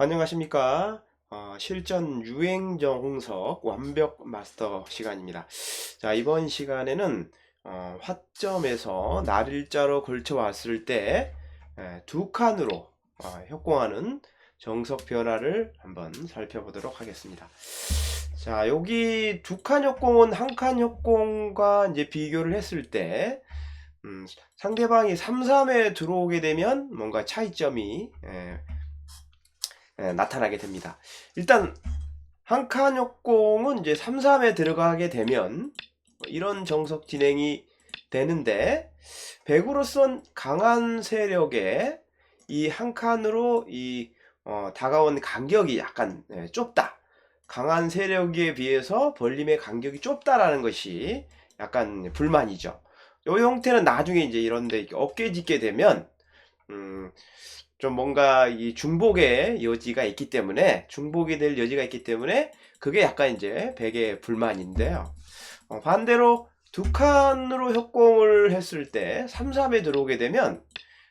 안녕하십니까. 실전 유행 정홍석 완벽 마스터 시간입니다. 자, 이번 시간에는 화점에서 날일자로 걸쳐 왔을 때 두 칸으로 협공하는 정석 변화를 한번 살펴보도록 하겠습니다. 자, 여기 두 칸 협공은 한 칸 협공과 이제 비교를 했을 때 상대방이 3-3에 들어오게 되면 뭔가 차이점이 나타나게 됩니다. 일단 한 칸 협공은 이제 3-3에 들어가게 되면 이런 정석 진행이 되는데, 백으로선 강한 세력에 이 한 칸으로 다가온 간격이 약간 좁다. 강한 세력에 비해서 벌림의 간격이 좁다라는 것이 약간 불만이죠. 이 형태는 나중에 이제 이런데 어깨 짚게 되면 좀 뭔가 이 중복의 여지가 있기 때문에, 중복이 될 여지가 있기 때문에 그게 약간 이제 백의 불만인데요. 반대로 두 칸으로 협공을 했을 때 3-3에 들어오게 되면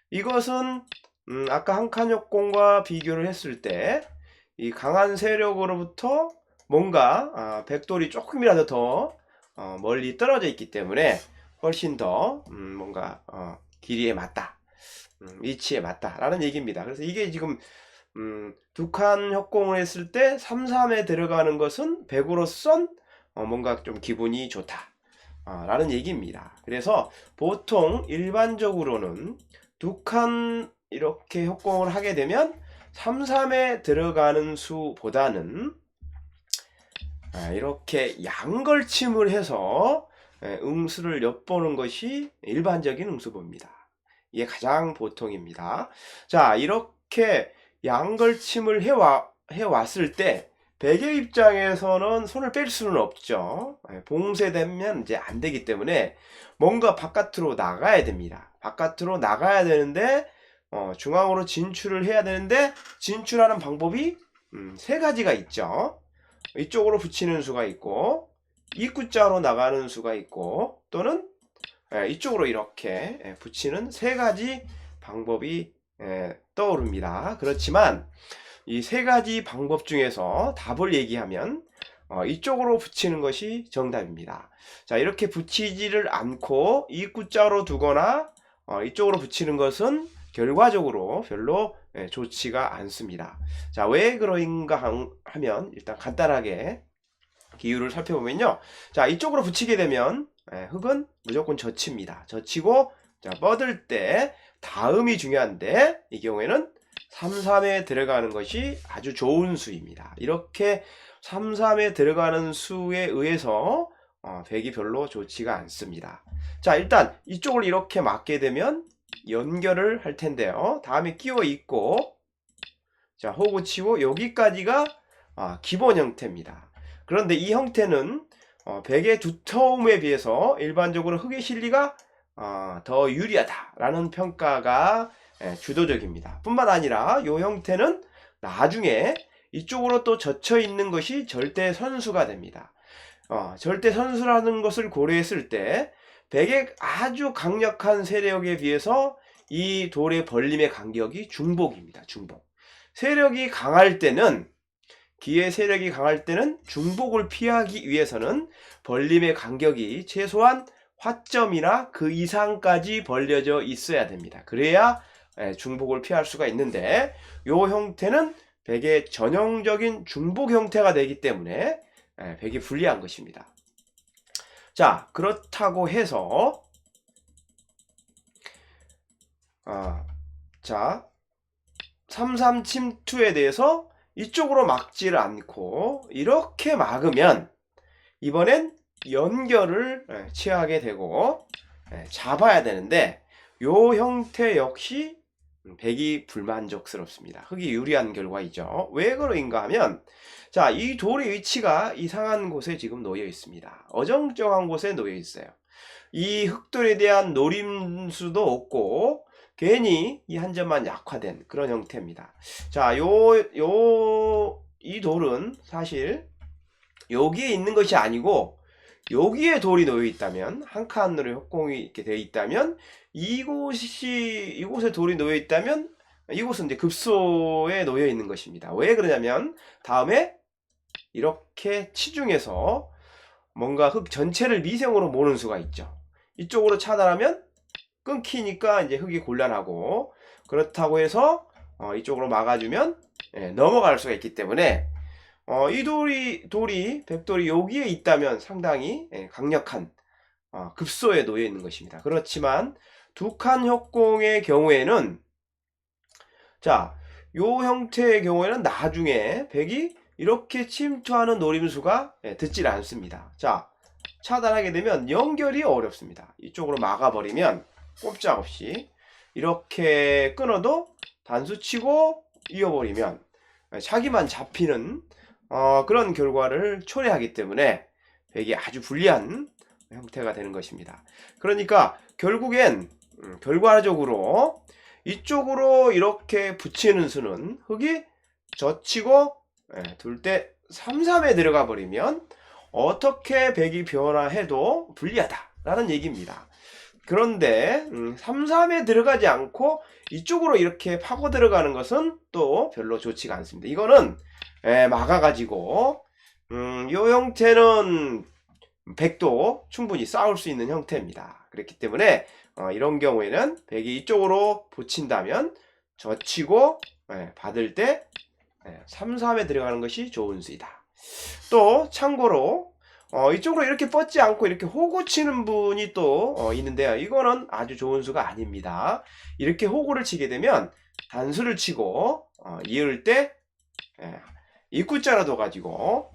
이것은 아까 한 칸 협공과 비교를 했을 때 이 강한 세력으로부터 뭔가 백돌이 조금이라도 더 멀리 떨어져 있기 때문에 훨씬 더 뭔가 길이에 맞다, 위치에 맞다라는 얘기입니다. 그래서 이게 지금 두 칸 협공을 했을 때 3-3에 들어가는 것은 백으로선 뭔가 좀 기분이 좋다 라는 얘기입니다. 그래서 보통 일반적으로는 두 칸 이렇게 협공을 하게 되면 3-3에 들어가는 수보다는 이렇게 양걸침을 해서 응수를 엿보는 것이 일반적인 응수법입니다. 이게 가장 보통입니다. 자, 이렇게 양걸침을 해왔을 때 백의 입장에서는 손을 뺄 수는 없죠. 봉쇄되면 이제 안 되기 때문에 뭔가 바깥으로 나가야 됩니다. 바깥으로 나가야 되는데 중앙으로 진출을 해야 되는데, 진출하는 방법이 세 가지가 있죠. 이쪽으로 붙이는 수가 있고, 입구자로 나가는 수가 있고, 또는 이쪽으로 이렇게 붙이는 세 가지 방법이 떠오릅니다. 그렇지만 이 세 가지 방법 중에서 답을 얘기하면 이쪽으로 붙이는 것이 정답입니다. 자, 이렇게 붙이지를 않고 입구자로 두거나 이쪽으로 붙이는 것은 결과적으로 별로 좋지가 않습니다. 자, 왜 그런가 하면 일단 간단하게 기율을 살펴보면요. 자, 이쪽으로 붙이게 되면 흙은 무조건 젖힙니다. 젖히고, 자, 뻗을 때 다음이 중요한데, 이 경우에는 3-3에 들어가는 것이 아주 좋은 수입니다. 이렇게 3-3에 들어가는 수에 의해서 백이 별로 좋지가 않습니다. 자, 일단 이쪽을 이렇게 맞게 되면 연결을 할 텐데요. 다음에 끼워 있고, 자, 호구 치고 여기까지가 기본 형태입니다. 그런데 이 형태는 백의 두터움에 비해서 일반적으로 흙의 실리가 더 유리하다라는 평가가 주도적입니다. 뿐만 아니라 이 형태는 나중에 이쪽으로 또 젖혀 있는 것이 절대 선수가 됩니다. 절대 선수라는 것을 고려했을 때 백의 아주 강력한 세력에 비해서 이 돌의 벌림의 간격이 중복입니다. 중복. 세력이 강할 때는, 기의 세력이 강할 때는 중복을 피하기 위해서는 벌림의 간격이 최소한 화점이나 그 이상까지 벌려져 있어야 됩니다. 그래야 중복을 피할 수가 있는데, 이 형태는 백의 전형적인 중복 형태가 되기 때문에 백이 불리한 것입니다. 자, 그렇다고 해서 자, 3-3 침투에 대해서 이쪽으로 막지를 않고 이렇게 막으면 이번엔 연결을 취하게 되고 잡아야 되는데, 요 형태 역시 백이 불만족스럽습니다. 흙이 유리한 결과이죠. 왜 그런가 하면, 자, 이 돌의 위치가 이상한 곳에 지금 놓여 있습니다. 어정쩡한 곳에 놓여 있어요. 이 흙돌에 대한 노림수도 없고 괜히 이 한 점만 약화된 그런 형태입니다. 자, 이 돌은 사실 여기에 있는 것이 아니고 여기에 돌이 놓여 있다면, 한 칸으로 협공이 이렇게 되어 있다면, 이곳에 돌이 놓여 있다면 이곳은 이제 급소에 놓여 있는 것입니다. 왜 그러냐면 다음에 이렇게 치중해서 뭔가 흙 전체를 미생으로 모는 수가 있죠. 이쪽으로 차단하면 끊기니까 이제 흙이 곤란하고, 그렇다고 해서 이쪽으로 막아주면 넘어갈 수가 있기 때문에 이 돌이 백돌이 여기에 있다면 상당히 강력한 급소에 놓여 있는 것입니다. 그렇지만 두 칸 협공의 경우에는, 자, 요 형태의 경우에는 나중에 백이 이렇게 침투하는 노림수가 듣질 않습니다. 자, 차단하게 되면 연결이 어렵습니다. 이쪽으로 막아버리면 꼼짝없이 이렇게 끊어도 단수 치고 이어버리면 자기만 잡히는 그런 결과를 초래하기 때문에 백이 아주 불리한 형태가 되는 것입니다. 그러니까 결국엔 결과적으로 이쪽으로 이렇게 붙이는 수는 흙이 젖히고 둘 때 3, 3에 들어가 버리면 어떻게 백이 변화해도 불리하다라는 얘기입니다. 그런데 3, 3에 들어가지 않고 이쪽으로 이렇게 파고 들어가는 것은 또 별로 좋지가 않습니다. 이거는 막아가지고 이 형태는 백도 충분히 싸울 수 있는 형태입니다. 그렇기 때문에 이런 경우에는 백이 이쪽으로 붙인다면 젖히고 받을 때 3, 3에 들어가는 것이 좋은 수이다. 또 참고로 이쪽으로 이렇게 뻗지 않고 이렇게 호구 치는 분이 또 있는데요. 이거는 아주 좋은 수가 아닙니다. 이렇게 호구를 치게 되면 단수를 치고 이을 때 입구자로 둬가지고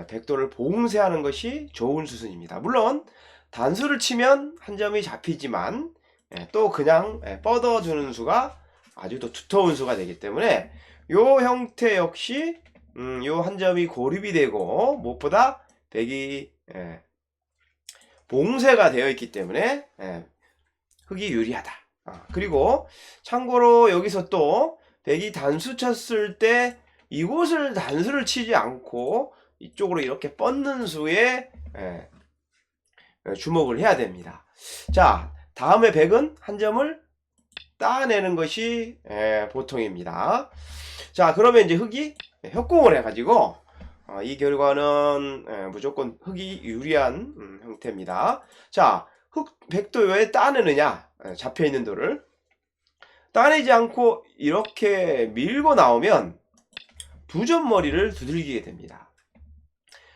백돌을 봉쇄하는 것이 좋은 수순입니다. 물론 단수를 치면 한 점이 잡히지만 또 그냥 뻗어주는 수가 아주 더 두터운 수가 되기 때문에 요 형태 역시 요 한 점이 고립이 되고 무엇보다 백이 봉쇄가 되어 있기 때문에 흙이 유리하다. 그리고 참고로 여기서 또 백이 단수 쳤을 때 이곳을 단수를 치지 않고 이쪽으로 이렇게 뻗는 수에 주목을 해야 됩니다. 자, 다음에 백은 한 점을 따내는 것이 보통입니다. 자, 그러면 이제 흙이 협공을 해가지고 이 결과는 무조건 흙이 유리한 형태입니다. 자, 백도 왜 따내느냐? 잡혀있는 돌을 따내지 않고 이렇게 밀고 나오면 두 점 머리를 두들기게 됩니다.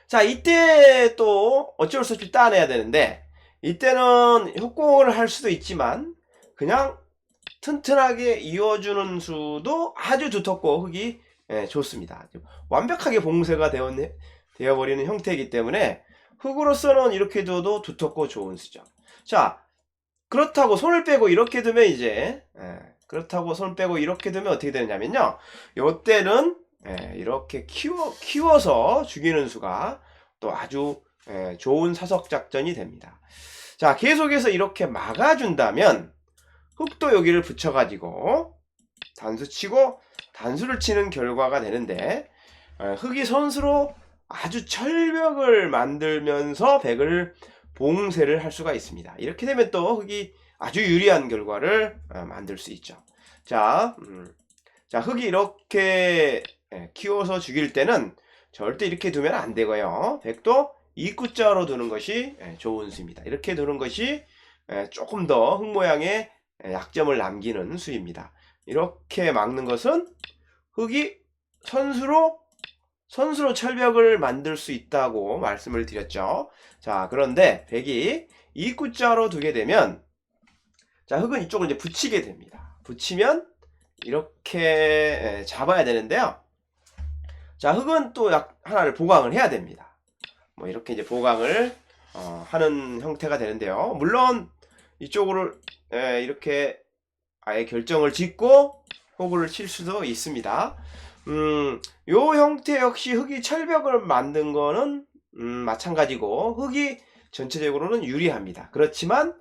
자, 이때 또 어쩔 수 없이 따내야 되는데, 이때는 협공을 할 수도 있지만 그냥 튼튼하게 이어주는 수도 아주 두텁고 흙이 좋습니다. 완벽하게 봉쇄가 되어버리는 형태이기 때문에 흙으로서는 이렇게 둬도 두텁고 좋은 수죠. 자, 그렇다고 손을 빼고 이렇게 두면 그렇다고 손 빼고 이렇게 두면 어떻게 되느냐면요, 요때는 이렇게 키워서 죽이는 수가 또 아주 좋은 사석 작전이 됩니다. 자, 계속해서 이렇게 막아준다면 흙도 여기를 붙여가지고 단수 치고 단수를 치는 결과가 되는데, 흙이 선수로 아주 철벽을 만들면서 백을 봉쇄를 할 수가 있습니다. 이렇게 되면 또 흙이 아주 유리한 결과를 만들 수 있죠. 자, 흙이 이렇게 키워서 죽일 때는 절대 이렇게 두면 안 되고요. 백도 입구자로 두는 것이 좋은 수입니다. 이렇게 두는 것이 조금 더 흙 모양의 약점을 남기는 수입니다. 이렇게 막는 것은 흙이 선수로 철벽을 만들 수 있다고 말씀을 드렸죠. 자, 그런데 백이 입구자로 두게 되면, 자, 흙은 이쪽을 이제 붙이게 됩니다. 붙이면 이렇게 잡아야 되는데요. 자, 흙은 또 하나를 보강을 해야 됩니다. 뭐 이렇게 이제 보강을 하는 형태가 되는데요. 물론 이쪽으로 이렇게 아예 결정을 짓고 호구를 칠 수도 있습니다. 요 형태 역시 흙이 철벽을 만든 거는 마찬가지고 흙이 전체적으로는 유리합니다. 그렇지만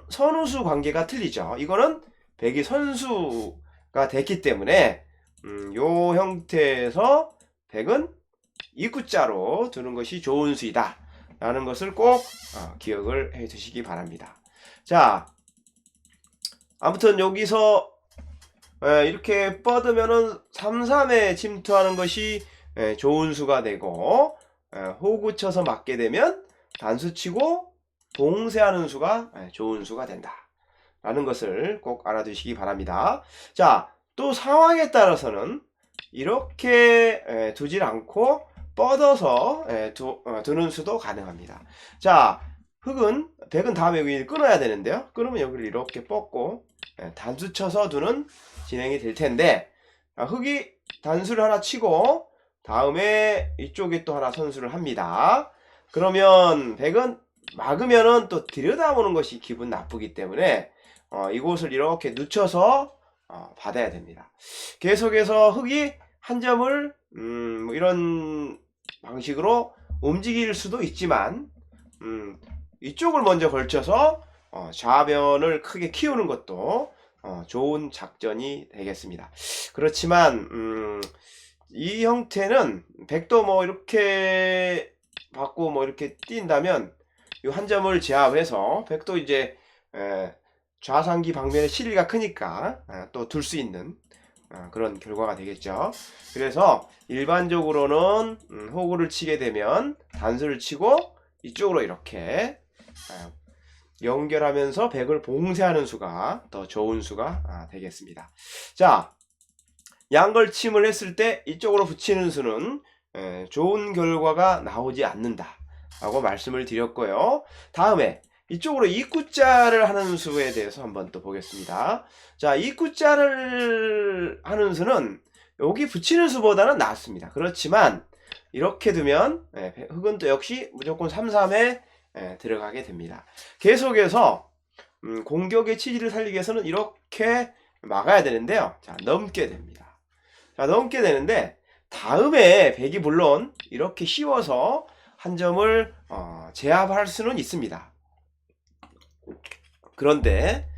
선우수 관계가 틀리죠. 이거는 백이 선수가 됐기 때문에 요 형태에서 백은 입구자로 두는 것이 좋은 수이다 라는 것을 꼭 기억을 해 두시기 바랍니다. 자, 아무튼 여기서 이렇게 뻗으면은 3, 3에 침투하는 것이 좋은 수가 되고, 호구 쳐서 맞게 되면 단수 치고 봉쇄하는 수가 좋은 수가 된다 라는 것을 꼭 알아두시기 바랍니다. 자, 또 상황에 따라서는 이렇게 두질 않고 뻗어서 두는 수도 가능합니다. 자, 백은 다음에 여기 끊어야 되는데요. 끊으면 여기를 이렇게 뻗고 단수 쳐서 두는 진행이 될 텐데, 흑이 단수를 하나 치고 다음에 이쪽에 또 하나 선수를 합니다. 그러면 백은 막으면은 또 들여다보는 것이 기분 나쁘기 때문에 이곳을 이렇게 늦춰서 받아야 됩니다. 계속해서 흑이 한 점을 뭐 이런 방식으로 움직일 수도 있지만 이쪽을 먼저 걸쳐서 좌변을 크게 키우는 것도 좋은 작전이 되겠습니다. 그렇지만 이 형태는 백도 뭐 이렇게 받고 뭐 이렇게 뛴다면 이 한 점을 제압해서 백도 이제 좌상기 방면의 실리가 크니까 또 둘 수 있는 그런 결과가 되겠죠. 그래서 일반적으로는 호구를 치게 되면 단수를 치고 이쪽으로 이렇게 연결하면서 백을 봉쇄하는 수가 더 좋은 수가 되겠습니다. 자, 양걸침을 했을 때 이쪽으로 붙이는 수는 좋은 결과가 나오지 않는다 라고 말씀을 드렸고요. 다음에 이쪽으로 입구자를 하는 수에 대해서 한번 또 보겠습니다. 자, 입구자를 하는 수는 여기 붙이는 수보다는 낫습니다. 그렇지만 이렇게 두면 흑은 또 역시 무조건 3, 3에 들어가게 됩니다. 계속해서 공격의 치질을 살리기 위해서는 이렇게 막아야 되는데요. 자, 넘게 됩니다. 자, 넘게 되는데 다음에 백이 물론 이렇게 씌워서 한 점을 제압할 수는 있습니다. 그런데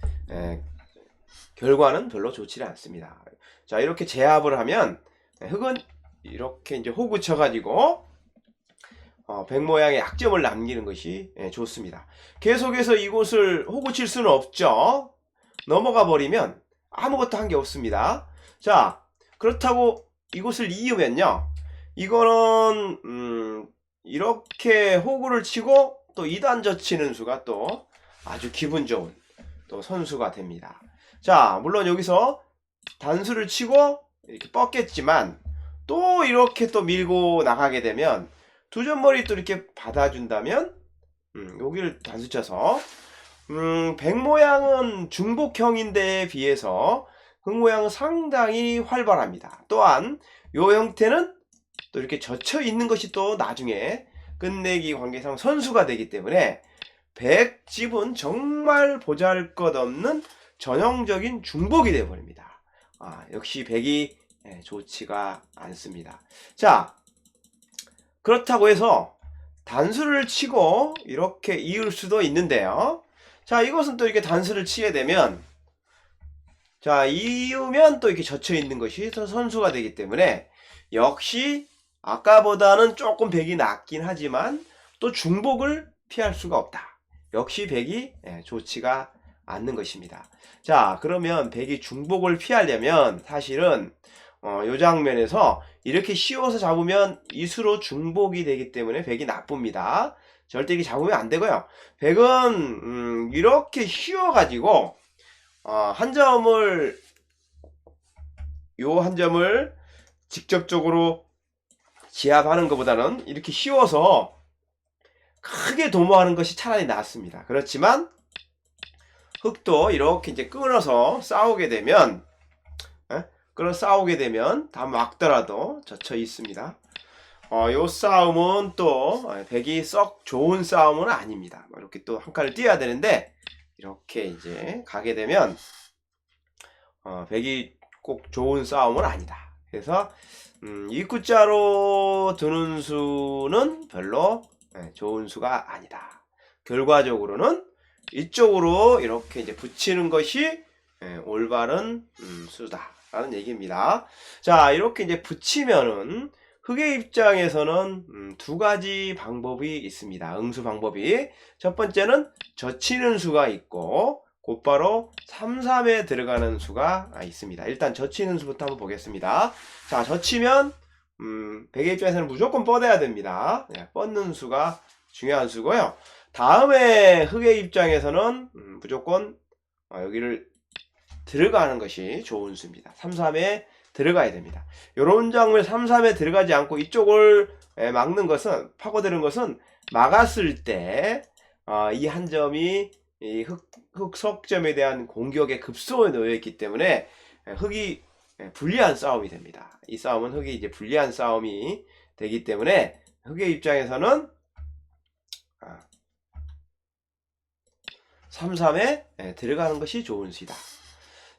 결과는 별로 좋지 않습니다. 자, 이렇게 제압을 하면 흑은 이렇게 이제 호구 쳐가지고 백 모양의 약점을 남기는 것이 좋습니다. 계속해서 이곳을 호구 칠 수는 없죠. 넘어가 버리면 아무것도 한 게 없습니다. 자, 그렇다고 이곳을 이으면요, 이거는 이렇게 호구를 치고 또 2단 젖히는 수가 또 아주 기분 좋은 또 선수가 됩니다. 자, 물론 여기서 단수를 치고 이렇게 뻗겠지만 또 이렇게 또 밀고 나가게 되면 두 점머리 또 이렇게 받아준다면 여기를 단수 쳐서 백 모양은 중복형인데에 비해서 흑 모양은 상당히 활발합니다. 또한 이 형태는 또 이렇게 젖혀 있는 것이 또 나중에 끝내기 관계상 선수가 되기 때문에 백집은 정말 보잘것없는 전형적인 중복이 되어버립니다. 역시 백이 좋지가 않습니다. 자, 그렇다고 해서 단수를 치고 이렇게 이을 수도 있는데요. 자, 이것은 또 이렇게 단수를 치게 되면, 자, 이으면 또 이렇게 젖혀 있는 것이 더 선수가 되기 때문에 역시 아까보다는 조금 백이 낫긴 하지만 또 중복을 피할 수가 없다. 역시 백이 좋지가 않는 것입니다. 자, 그러면 백이 중복을 피하려면 사실은 이 장면에서 이렇게 씌워서 잡으면 이수로 중복이 되기 때문에 백이 나쁩니다. 절대 이렇게 잡으면 안 되고요. 백은 이렇게 씌워 가지고 한 점을 직접적으로 제압하는 것보다는 이렇게 씌워서 크게 도모하는 것이 차라리 낫습니다. 그렇지만 흑도 이렇게 이제 끊어서 싸우게 되면 다 막더라도 젖혀 있습니다. 요 싸움은 또 백이 썩 좋은 싸움은 아닙니다. 이렇게 또 한 칸을 띄어야 되는데 이렇게 이제 가게 되면 백이 꼭 좋은 싸움은 아니다. 그래서 입구자로 두는 수는 별로 좋은 수가 아니다. 결과적으로는 이쪽으로 이렇게 이제 붙이는 것이 올바른 수다라는 얘기입니다. 자, 이렇게 이제 붙이면은 흑의 입장에서는 두 가지 방법이 있습니다. 응수 방법이. 첫 번째는 젖히는 수가 있고, 곧바로 3, 3에 들어가는 수가 있습니다. 일단 젖히는 수부터 한번 보겠습니다. 자, 젖히면 백의 입장에서는 무조건 뻗어야 됩니다. 네, 뻗는 수가 중요한 수고요. 다음에 흑의 입장에서는 무조건 여기를 들어가는 것이 좋은 수입니다. 3, 3에 들어가야 됩니다. 요런 장면 3, 3에 들어가지 않고 이쪽을 막는 것은, 파고드는 것은 막았을 때 이 한 점이 이 흑석점에 대한 공격의 급소에 놓여 있기 때문에 흑이 불리한 싸움이 됩니다. 이 싸움은 흑이 이제 불리한 싸움이 되기 때문에 흑의 입장에서는 3, 3에 들어가는 것이 좋은 수이다.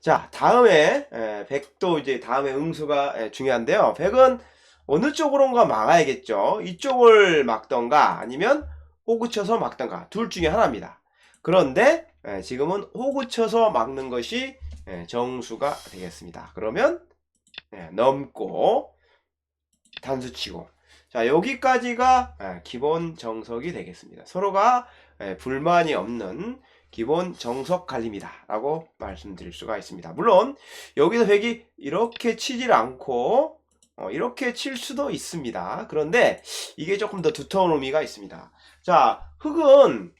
자, 다음에 백도 이제 다음에 응수가 중요한데요. 백은 어느 쪽으로인가 막아야겠죠. 이쪽을 막던가 아니면 호구 쳐서 막던가 둘 중에 하나입니다. 그런데 지금은 호구 쳐서 막는 것이 정수가 되겠습니다. 그러면 넘고 단수 치고, 자, 여기까지가 기본 정석이 되겠습니다. 서로가 불만이 없는 기본 정석 관리입니다 라고 말씀드릴 수가 있습니다. 물론 여기서 백이 이렇게 치질 않고 이렇게 칠 수도 있습니다. 그런데 이게 조금 더 두터운 의미가 있습니다. 자, 흑은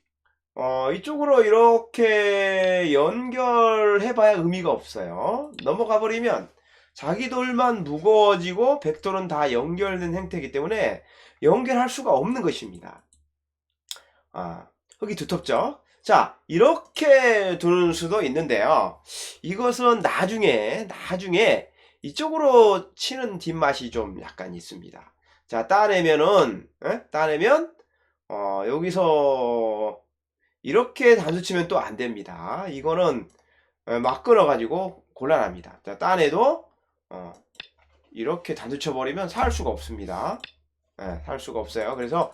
이쪽으로 이렇게 연결해 봐야 의미가 없어요. 넘어가 버리면 자기 돌만 무거워지고 백돌은 다 연결된 형태이기 때문에 연결할 수가 없는 것입니다. 흑이 두텁죠. 자, 이렇게 두는 수도 있는데요. 이것은 나중에 이쪽으로 치는 뒷맛이 좀 약간 있습니다. 자, 따내면 여기서 이렇게 단수 치면 또 안 됩니다. 이거는 막 끊어 가지고 곤란합니다. 자, 따내도 이렇게 단수 쳐 버리면 살 수가 없습니다. 살 수가 없어요. 그래서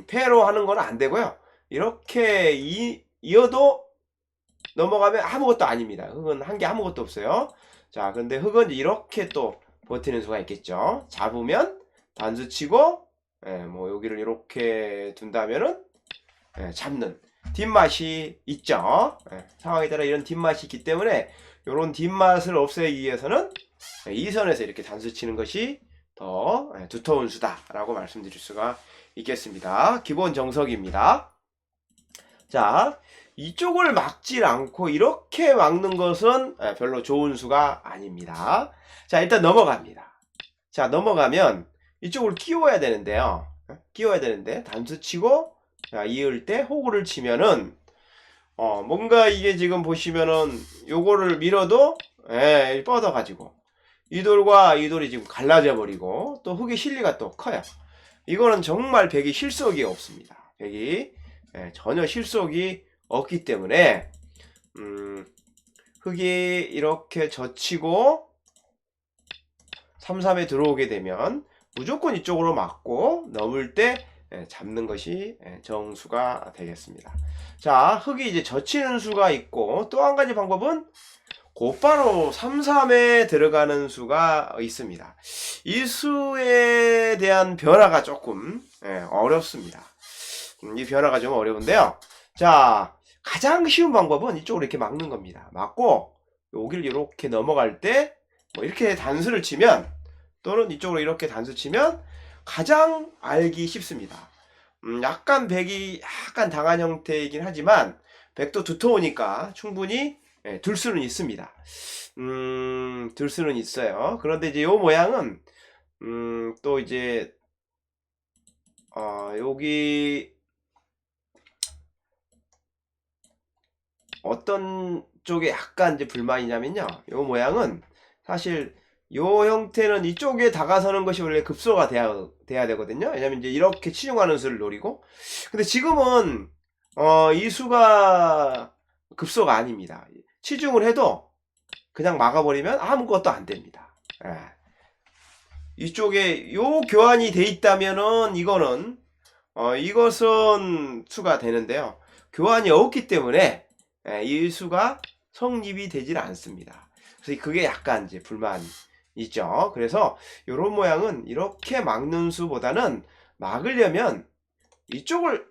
패로 하는 건 안 되고요. 이렇게 이어도 넘어가면 아무것도 아닙니다. 흑은 한 게 아무것도 없어요. 자, 근데 흑은 이렇게 또 버티는 수가 있겠죠. 잡으면 단수 치고 뭐 여기를 이렇게 둔다면은 잡는 뒷맛이 있죠. 상황에 따라 이런 뒷맛이 있기 때문에 이런 뒷맛을 없애기 위해서는 이 선에서 이렇게 단수 치는 것이 더 두터운 수다라고 말씀드릴 수가 있겠습니다. 기본 정석입니다. 자, 이쪽을 막질 않고 이렇게 막는 것은 별로 좋은 수가 아닙니다. 자, 일단 넘어갑니다. 자, 넘어가면 이쪽으로 끼워야 되는데요. 끼워야 되는데 단수 치고 자, 이을 때 호구를 치면은 뭔가 이게 지금 보시면은 요거를 밀어도 뻗어 가지고 이 돌과 이 돌이 지금 갈라져 버리고 또 흑의 실리가 또 커요. 이거는 정말 백이 실속이 없습니다. 백이 전혀 실속이 없기 때문에 흑이 이렇게 젖히고 3, 3에 들어오게 되면 무조건 이쪽으로 맞고 넘을 때 잡는 것이 정수가 되겠습니다. 자, 흑이 이제 젖히는 수가 있고 또 한 가지 방법은 곧바로 3, 3에 들어가는 수가 있습니다. 이 수에 대한 변화가 조금 어렵습니다. 이 변화가 좀 어려운데요. 자, 가장 쉬운 방법은 이쪽으로 이렇게 막는 겁니다. 막고 여기를 이렇게 넘어갈 때 뭐 이렇게 단수를 치면 또는 이쪽으로 이렇게 단수 치면 가장 알기 쉽습니다. 약간 백이 약간 당한 형태이긴 하지만 백도 두터우니까 충분히 들 수는 있습니다. 들 수는 있어요. 그런데 이제 요 모양은 또 이제 여기 어떤 쪽에 약간 이제 불만이냐면요. 요 모양은 사실 요 형태는 이쪽에 다가서는 것이 원래 급소가 돼야 되거든요. 왜냐면 이제 이렇게 치중하는 수를 노리고. 근데 지금은 이 수가 급소가 아닙니다. 치중을 해도 그냥 막아버리면 아무것도 안 됩니다. 이쪽에 요 교환이 돼 있다면은 이거는 이것은 수가 되는데요. 교환이 없기 때문에 이 수가 성립이 되질 않습니다. 그래서 그게 약간 이제 불만 있죠. 그래서 이런 모양은 이렇게 막는 수보다는 막으려면 이쪽을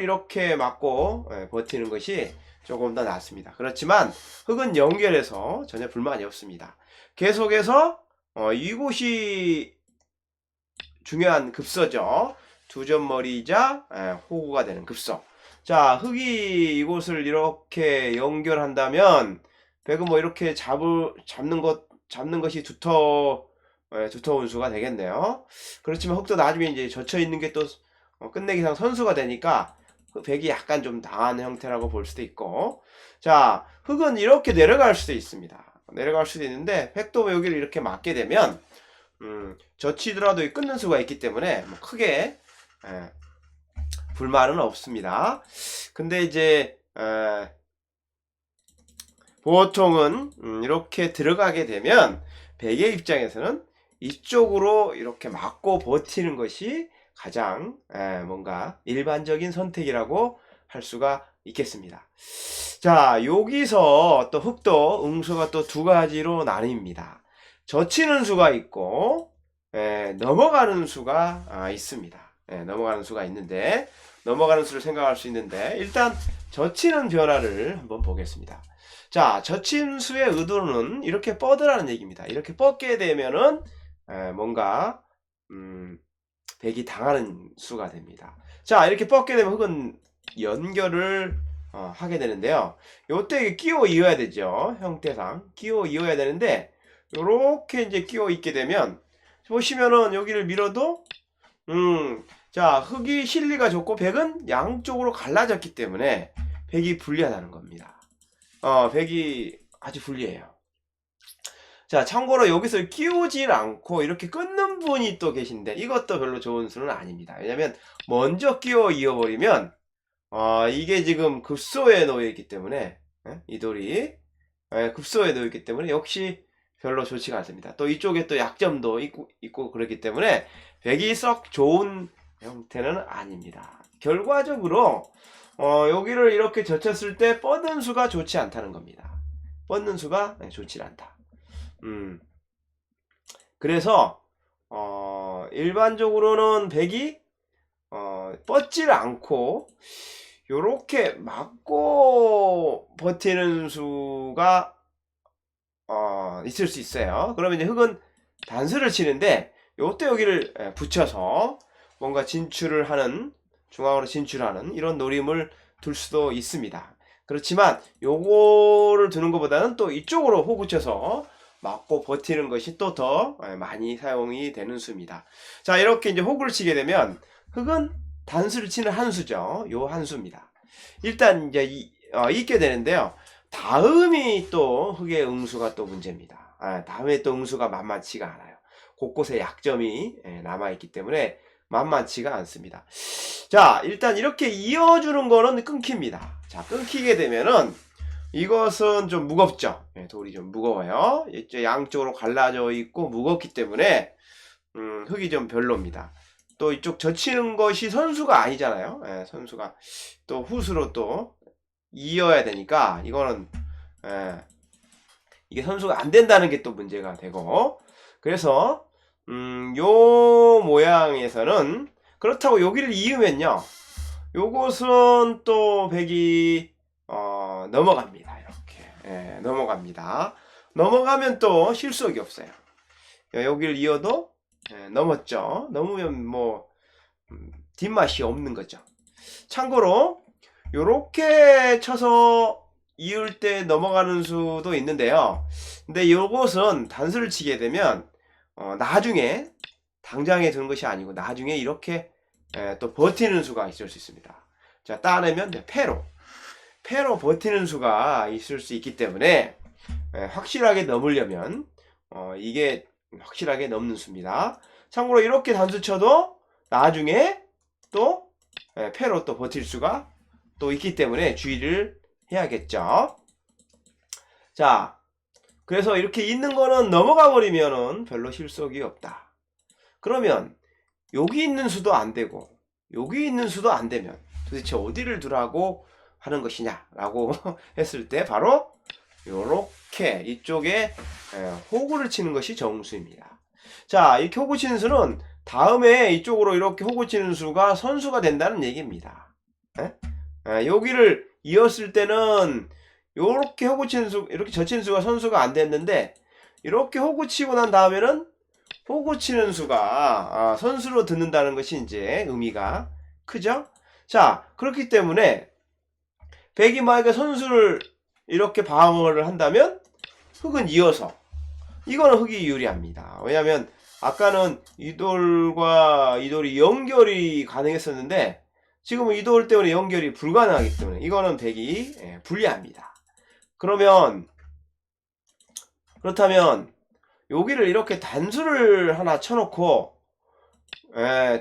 이렇게 막고 버티는 것이 조금 더 낫습니다. 그렇지만 흙은 연결해서 전혀 불만이 없습니다. 계속해서 이곳이 중요한 급소죠. 두 점머리이자 호구가 되는 급소. 자, 흙이 이곳을 이렇게 연결한다면 백은 뭐 이렇게 잡는 것이 두터운 수가 되겠네요. 그렇지만 흙도 나중에 이제 젖혀 있는 게 또 끝내기상 선수가 되니까 백이 약간 좀 당한 형태라고 볼 수도 있고, 자, 흙은 이렇게 내려갈 수도 있습니다. 내려갈 수도 있는데 백도 여기를 이렇게 막게 되면 젖히더라도 끊는 수가 있기 때문에 뭐 크게 불만은 없습니다. 근데 이제 보통은 이렇게 들어가게 되면 백의 입장에서는 이쪽으로 이렇게 막고 버티는 것이 가장 뭔가 일반적인 선택이라고 할 수가 있겠습니다. 자, 여기서 또 흙도 응수가 또 두 가지로 나뉩니다. 젖히는 수가 있고 넘어가는 수가 있습니다. 넘어가는 수가 있는데, 넘어가는 수를 생각할 수 있는데, 일단 젖히는 변화를 한번 보겠습니다. 자, 젖힌 수의 의도는 이렇게 뻗으라는 얘기입니다. 이렇게 뻗게 되면은 뭔가 백이 당하는 수가 됩니다. 자, 이렇게 뻗게 되면 흙은 연결을 하게 되는데요. 요때 끼워 이어야 되죠. 형태상 끼워 이어야 되는데, 요렇게 이제 끼워 있게 되면 보시면은 여기를 밀어도 자, 흙이 실리가 좋고 백은 양쪽으로 갈라졌기 때문에 백이 불리하다는 겁니다. 백이 아주 불리해요. 자, 참고로 여기서 끼우질 않고 이렇게 끊는 분이 또 계신데 이것도 별로 좋은 수는 아닙니다. 왜냐면 먼저 끼워 이어버리면 이게 지금 급소에 놓여 있기 때문에 이 돌이 급소에 놓여 있기 때문에 역시 별로 좋지가 않습니다. 또 이쪽에 또 약점도 있고 그렇기 때문에 백이 썩 좋은 형태는 아닙니다. 결과적으로 여기를 이렇게 젖혔을 때 뻗는 수가 좋지 않다는 겁니다. 뻗는 수가 좋지 않다. 그래서 일반적으로는 백이 뻗지를 않고 요렇게 막고 버티는 수가 있을 수 있어요. 그러면 이제 흙은 단수를 치는데 요때 여기를 붙여서 뭔가 진출을 하는, 중앙으로 진출하는 이런 노림을 둘 수도 있습니다. 그렇지만 요거를 두는 것보다는 또 이쪽으로 호구 쳐서 막고 버티는 것이 또 더 많이 사용이 되는 수입니다. 자, 이렇게 이제 호구를 치게 되면 흙은 단수를 치는 한 수죠. 요 한 수입니다. 일단 이제 있게 되는데요. 다음이 또 흙의 응수가 또 문제입니다. 다음에 또 응수가 만만치가 않아요. 곳곳에 약점이 남아있기 때문에 만만치가 않습니다. 자, 일단 이렇게 이어주는 거는 끊깁니다. 자, 끊기게 되면은 이것은 좀 무겁죠. 돌이 좀 무거워요. 양쪽으로 갈라져 있고 무겁기 때문에 흙이 좀 별로입니다. 또 이쪽 젖히는 것이 선수가 아니잖아요. 선수가 또 후수로 또 이어야 되니까 이거는 이게 선수가 안 된다는 게 또 문제가 되고, 그래서 요 모양에서는 그렇다고 여기를 이으면요, 요것은 또 백이 넘어갑니다. 이렇게 넘어갑니다. 넘어가면 또 실속이 없어요. 여기를 이어도 넘었죠. 넘으면 뭐 뒷맛이 없는 거죠. 참고로 요렇게 쳐서 이을 때 넘어가는 수도 있는데요. 근데 요것은 단수를 치게 되면 나중에 당장에 두는 것이 아니고 나중에 이렇게 또 버티는 수가 있을 수 있습니다. 자, 따내면 패로 버티는 수가 있을 수 있기 때문에 확실하게 넘으려면 이게 확실하게 넘는 수입니다. 참고로 이렇게 단수 쳐도 나중에 또 패로 또 버틸 수가 또 있기 때문에 주의를 해야겠죠. 자, 그래서 이렇게 있는 거는 넘어가 버리면은 별로 실속이 없다. 그러면 여기 있는 수도 안 되고 여기 있는 수도 안 되면 도대체 어디를 두라고 하는 것이냐라고 했을 때 바로 요렇게 이쪽에 호구를 치는 것이 정수입니다. 자, 이렇게 호구 치는 수는 다음에 이쪽으로 이렇게 호구 치는 수가 선수가 된다는 얘기입니다. 여기를 이었을 때는 요렇게 호구 치는 수, 이렇게 젖히는 수가 선수가 안 됐는데, 이렇게 호구 치고 난 다음에는 호구 치는 수가 선수로 듣는다는 것이 이제 의미가 크죠? 자, 그렇기 때문에 백이 만약에 선수를 이렇게 방어를 한다면 흑은 이어서, 이거는 흑이 유리합니다. 왜냐하면 아까는 이 돌과 이 돌이 연결이 가능했었는데 지금은 이 돌 때문에 연결이 불가능하기 때문에 이거는 백이 불리합니다. 그렇다면 여기를 이렇게 단수를 하나 쳐놓고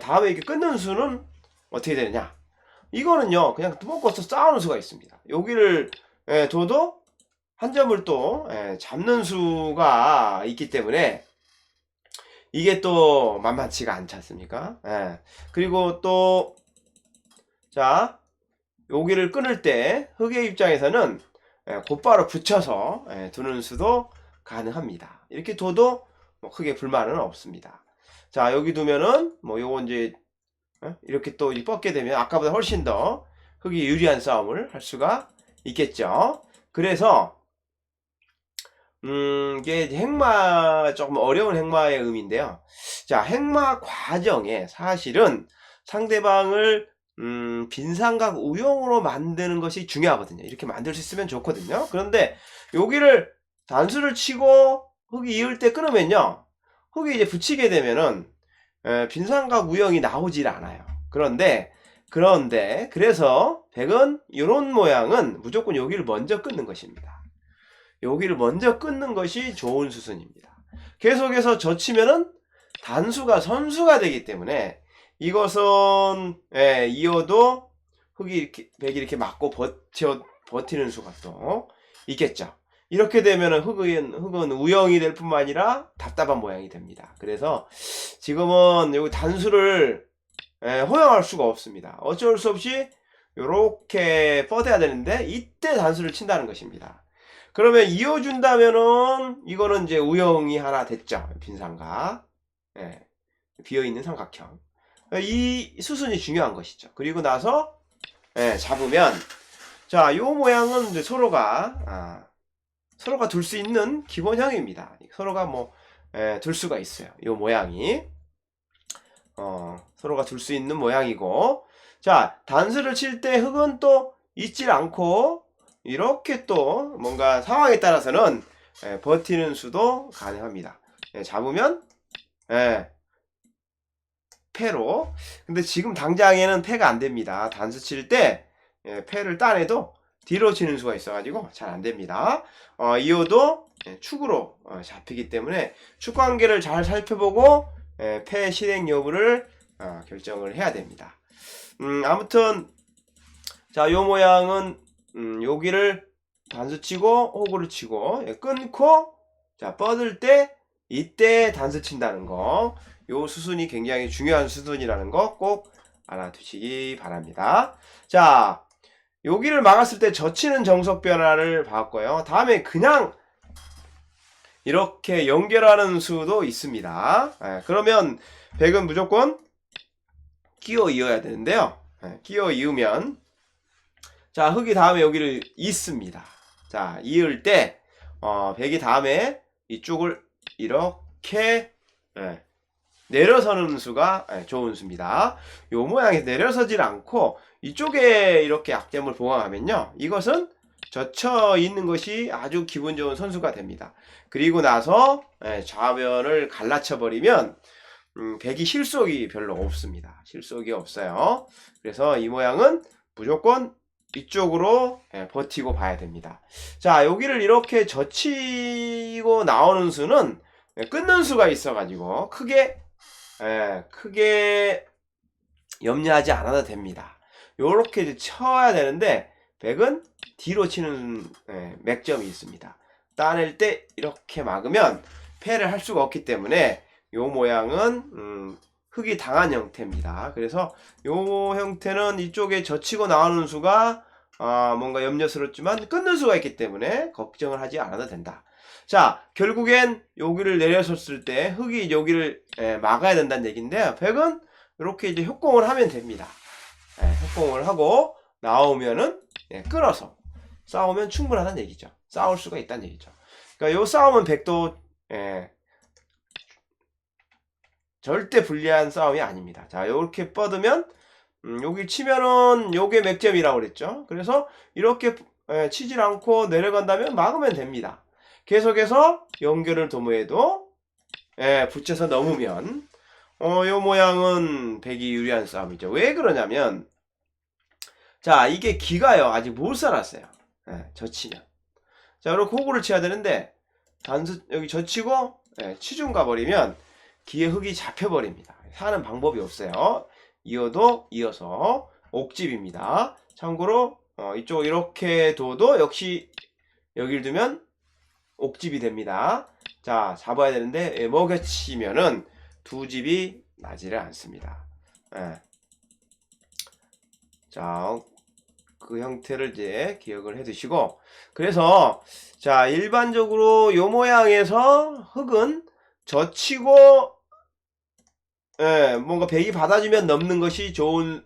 다음에 이렇게 끊는 수는 어떻게 되느냐? 이거는요 그냥 뚜벅거서 싸우는 수가 있습니다. 여기를 둬도 한 점을 또 잡는 수가 있기 때문에 이게 또 만만치가 않지 않습니까? 그리고 또 자 여기를 끊을 때 흑의 입장에서는 곧바로 붙여서 두는 수도 가능합니다. 이렇게 둬도 뭐 크게 불만은 없습니다. 자 여기 두면은 뭐 요거 이제 이렇게 또 뻗게 되면 아까보다 훨씬 더 흑이 유리한 싸움을 할 수가 있겠죠. 그래서 이게 행마, 조금 어려운 행마의 의미인데요. 자, 행마 과정에 사실은 상대방을 빈삼각 우용으로 만드는 것이 중요하거든요. 이렇게 만들 수 있으면 좋거든요. 그런데 여기를 단수를 치고 흑이 이을 때 끊으면요, 흑이 이제 붙이게 되면은 빈삼각 우용이 나오질 않아요. 그래서 백은 이런 모양은 무조건 여기를 먼저 끊는 것입니다. 여기를 먼저 끊는 것이 좋은 수순입니다. 계속해서 젖히면은 단수가 선수가 되기 때문에 이것은 이어도 흑이 이렇게 백이 이렇게 맞고 버티는 수가 또 있겠죠. 이렇게 되면은 흑은 우영이 될 뿐만 아니라 답답한 모양이 됩니다. 그래서 지금은 여기 단수를 허용할 수가 없습니다. 어쩔 수 없이 이렇게 뻗어야 되는데 이때 단수를 친다는 것입니다. 그러면 이어준다면은 이거는 이제 우영이 하나 됐죠. 빈삼각, 비어있는 삼각형. 이 수순이 중요한 것이죠. 그리고 나서 잡으면, 자, 요 모양은 이제 서로가 둘 수 있는 기본형입니다. 서로가 뭐 둘 수가 있어요. 요 모양이 서로가 둘 수 있는 모양이고, 자, 단수를 칠 때 흑은 또 잊질 않고 이렇게 또 뭔가 상황에 따라서는 버티는 수도 가능합니다. 잡으면 패로. 근데 지금 당장에는 패가 안 됩니다. 단수 칠 때 패를 따내도 뒤로 치는 수가 있어가지고 잘 안 됩니다. 이어도 축으로 잡히기 때문에 축 관계를 잘 살펴보고 패 실행 여부를 결정을 해야 됩니다. 아무튼 자, 요 모양은 여기를 단수 치고 호구를 치고 끊고 자 뻗을 때 이때 단수 친다는 거, 요 수순이 굉장히 중요한 수순이라는 거 꼭 알아두시기 바랍니다. 자, 여기를 막았을 때 젖히는 정석 변화를 봤고요. 다음에 그냥 이렇게 연결하는 수도 있습니다. 그러면 백은 무조건 끼워 이어야 되는데요. 끼워 이으면 자, 흑이 다음에 여기를 잇습니다. 자, 이을 때 백이 다음에 이쪽을 이렇게 내려서는 수가 좋은 수입니다. 요 모양에서 내려서질 않고 이쪽에 이렇게 약점을 보강하면요, 이것은 젖혀 있는 것이 아주 기분 좋은 선수가 됩니다. 그리고 나서 좌변을 갈라쳐 버리면 백이 실속이 별로 없습니다. 실속이 없어요. 그래서 이 모양은 무조건 이쪽으로 버티고 봐야 됩니다. 자, 여기를 이렇게 젖히고 나오는 수는 끊는 수가 있어가지고 크게 염려하지 않아도 됩니다. 요렇게 쳐야 되는데 백은 뒤로 치는 맥점이 있습니다. 따낼 때 이렇게 막으면 패를 할 수가 없기 때문에 요 모양은 흑이 당한 형태입니다. 그래서 요 형태는 이쪽에 젖히고 나오는 수가 뭔가 염려스럽지만 끊는 수가 있기 때문에 걱정을 하지 않아도 된다. 자, 결국엔 여기를 내려섰을 때 흙이 여기를 막아야 된다는 얘기인데, 백은 이렇게 이제 협공을 하면 됩니다. 협공을 하고 나오면은 끊어서 싸우면 충분하다는 얘기죠. 싸울 수가 있다는 얘기죠. 그러니까 요 싸움은 백도 절대 불리한 싸움이 아닙니다. 자, 요렇게 뻗으면 여기 치면은 요게 맥점이라고 그랬죠. 그래서 이렇게 치질 않고 내려간다면 막으면 됩니다. 계속해서 연결을 도모해도 붙여서 넘으면 요 모양은 백이 유리한 싸움이죠. 왜 그러냐면, 자, 이게 기가요 아직 못 살았어요. 젖히면. 자, 그리고 호구를 쳐야 되는데 여기 젖히고 치중 가버리면 기에 흙이 잡혀버립니다. 사는 방법이 없어요. 이어도 이어서 옥집입니다. 참고로 이쪽 이렇게 둬도 역시 여길 두면 옥집이 됩니다. 자, 잡아야 되는데 먹여치면은 두 집이 나지를 않습니다. 자, 그 형태를 이제 기억을 해 두시고, 그래서 자, 일반적으로 요 모양에서 흙은 젖히고 뭔가 백이 받아주면 넘는 것이 좋은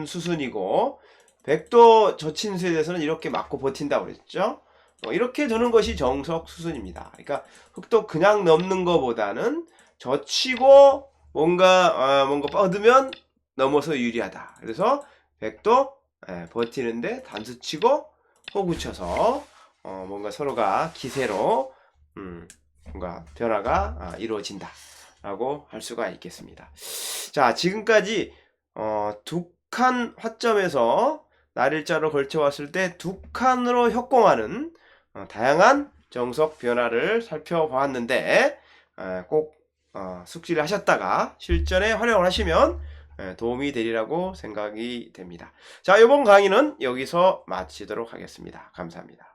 수순이고, 백도 젖힌 수에 대해서는 이렇게 맞고 버틴다고 그랬죠. 이렇게 두는 것이 정석 수순입니다. 그러니까 흙도 그냥 넘는 것보다는 젖히고 뭔가 뻗으면 넘어서 유리하다. 그래서 백도 버티는데 단수치고 호구쳐서 뭔가 서로가 기세로 뭔가 변화가 이루어진다 라고 할 수가 있겠습니다. 자, 지금까지 두 칸 화점에서 날일자로 걸쳐 왔을 때 두 칸으로 협공하는 다양한 정석 변화를 살펴보았는데, 꼭 숙지를 하셨다가 실전에 활용을 하시면 도움이 되리라고 생각이 됩니다. 자, 이번 강의는 여기서 마치도록 하겠습니다. 감사합니다.